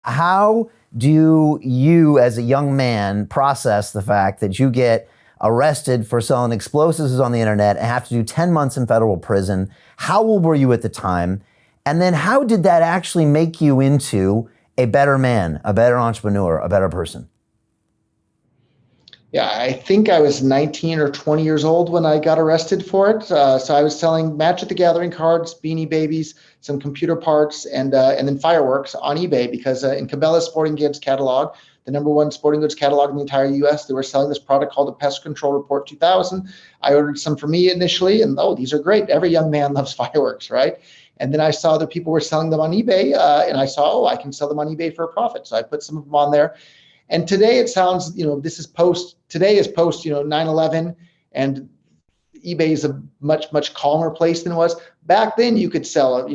How do you, as a young man, process the fact that you get arrested for selling explosives on the internet and have to do 10 months in federal prison? How old were you at the time? And then how did that actually make you into a better man, a better entrepreneur, a better person? Yeah, I think I was 19 or 20 years old when I got arrested for it. So I was selling Magic the Gathering cards, Beanie Babies, some computer parts, and then fireworks on eBay because in Cabela's sporting goods catalog, the number one sporting goods catalog in the entire U.S., they were selling this product called the Pest Control Report 2000. I ordered some for me initially, and these are great. Every young man loves fireworks, right? And then I saw that people were selling them on eBay, and I saw, I can sell them on eBay for a profit. So I put some of them on there. And today it sounds, today is post, 9/11, and eBay is a much, much calmer place than it was. Back then you could sell,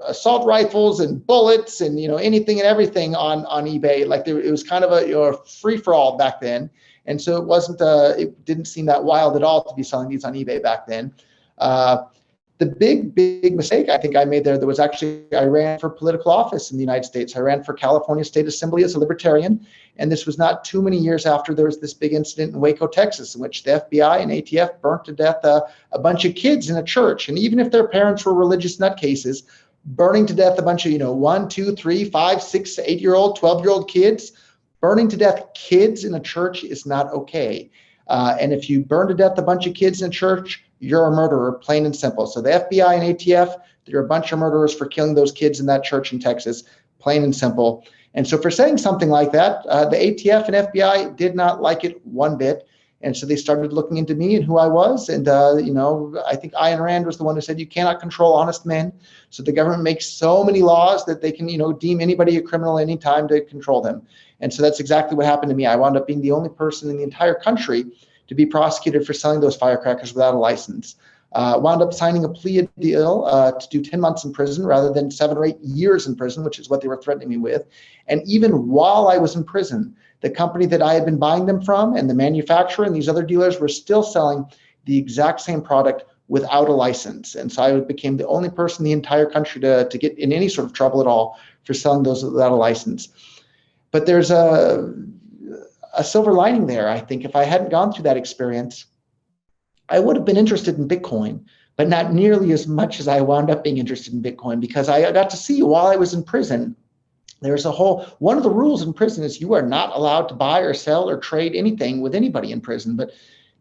assault rifles and bullets and, anything and everything on eBay. Like it was kind of a free for all back then. And so it didn't seem that wild at all to be selling these on eBay back then. The big mistake I think I made there was actually I ran for political office in the United States. I ran for California State Assembly as a libertarian. And this was not too many years after there was this big incident in Waco, Texas, in which the FBI and ATF burnt to death a bunch of kids in a church. And even if their parents were religious nutcases, burning to death a bunch of, 1, 2, 3, 5, 6, 8-year-old, 12-year-old kids, burning to death kids in a church is not okay. And if you burn to death a bunch of kids in a church, you're a murderer, plain and simple. So the FBI and ATF, they're a bunch of murderers for killing those kids in that church in Texas, plain and simple. And so for saying something like that, the ATF and FBI did not like it one bit. And so they started looking into me and who I was. And, I think Ayn Rand was the one who said, you cannot control honest men. So the government makes so many laws that they can, deem anybody a criminal anytime to control them. And so that's exactly what happened to me. I wound up being the only person in the entire country to be prosecuted for selling those firecrackers without a license. Wound up signing a plea deal to do 10 months in prison rather than 7 or 8 years in prison, which is what they were threatening me with. And even while I was in prison, the company that I had been buying them from and the manufacturer and these other dealers were still selling the exact same product without a license. And so I became the only person in the entire country to get in any sort of trouble at all for selling those without a license. But there's a silver lining there. I think if I hadn't gone through that experience, I would have been interested in Bitcoin, but not nearly as much as I wound up being interested in Bitcoin, because I got to see while I was in prison, there's one of the rules in prison is you are not allowed to buy or sell or trade anything with anybody in prison. But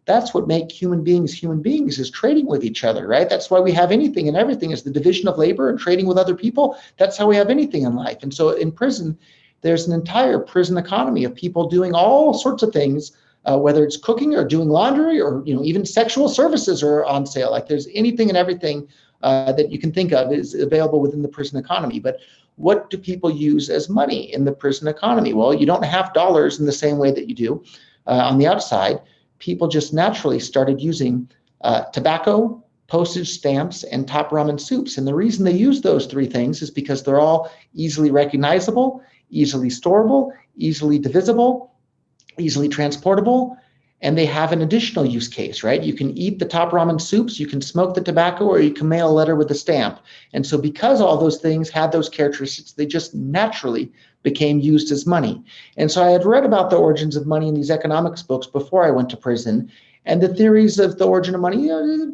that's what makes human beings is trading with each other, right? That's why we have anything and everything is the division of labor and trading with other people. That's how we have anything in life. And so in prison, there's an entire prison economy of people doing all sorts of things, whether it's cooking or doing laundry or even sexual services are on sale. Like there's anything and everything that you can think of is available within the prison economy. But what do people use as money in the prison economy? Well, you don't have dollars in the same way that you do on the outside. People just naturally started using tobacco, postage stamps, and top ramen soups. And the reason they use those three things is because they're all easily recognizable, easily storable, easily divisible, easily transportable, and they have an additional use case, right? You can eat the top ramen soups, you can smoke the tobacco, or you can mail a letter with a stamp. And so because all those things had those characteristics, they just naturally became used as money. And so I had read about the origins of money in these economics books before I went to prison, and the theories of the origin of money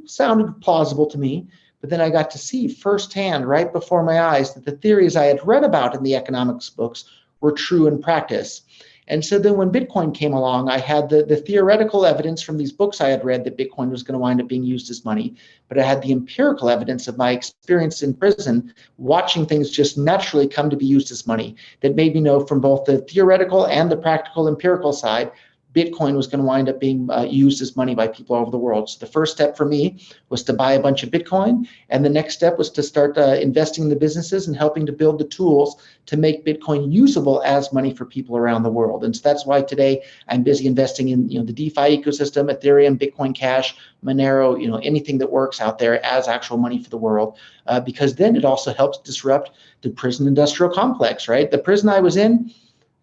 sounded plausible to me. But then I got to see firsthand, right before my eyes, that the theories I had read about in the economics books were true in practice. And so then when Bitcoin came along, I had the theoretical evidence from these books I had read that Bitcoin was going to wind up being used as money, but I had the empirical evidence of my experience in prison, watching things just naturally come to be used as money, that made me know from both the theoretical and the practical empirical side, Bitcoin was going to wind up being used as money by people all over the world. So the first step for me was to buy a bunch of Bitcoin. And the next step was to start investing in the businesses and helping to build the tools to make Bitcoin usable as money for people around the world. And so that's why today I'm busy investing in the DeFi ecosystem, Ethereum, Bitcoin Cash, Monero, anything that works out there as actual money for the world, because then it also helps disrupt the prison industrial complex, right? The prison I was in,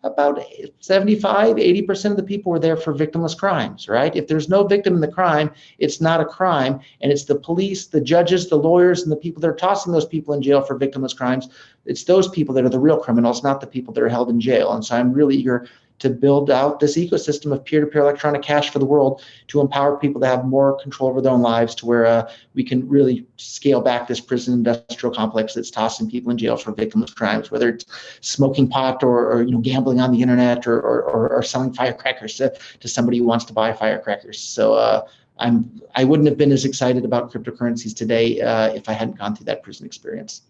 about 75, 80% of the people were there for victimless crimes, right? If there's no victim in the crime, it's not a crime. And it's the police, the judges, the lawyers, and the people that are tossing those people in jail for victimless crimes. It's those people that are the real criminals, not the people that are held in jail. And so I'm really eager to build out this ecosystem of peer-to-peer electronic cash for the world to empower people to have more control over their own lives, to where we can really scale back this prison industrial complex that's tossing people in jail for victimless crimes, whether it's smoking pot or gambling on the internet or selling firecrackers to somebody who wants to buy firecrackers. So I wouldn't have been as excited about cryptocurrencies today if I hadn't gone through that prison experience.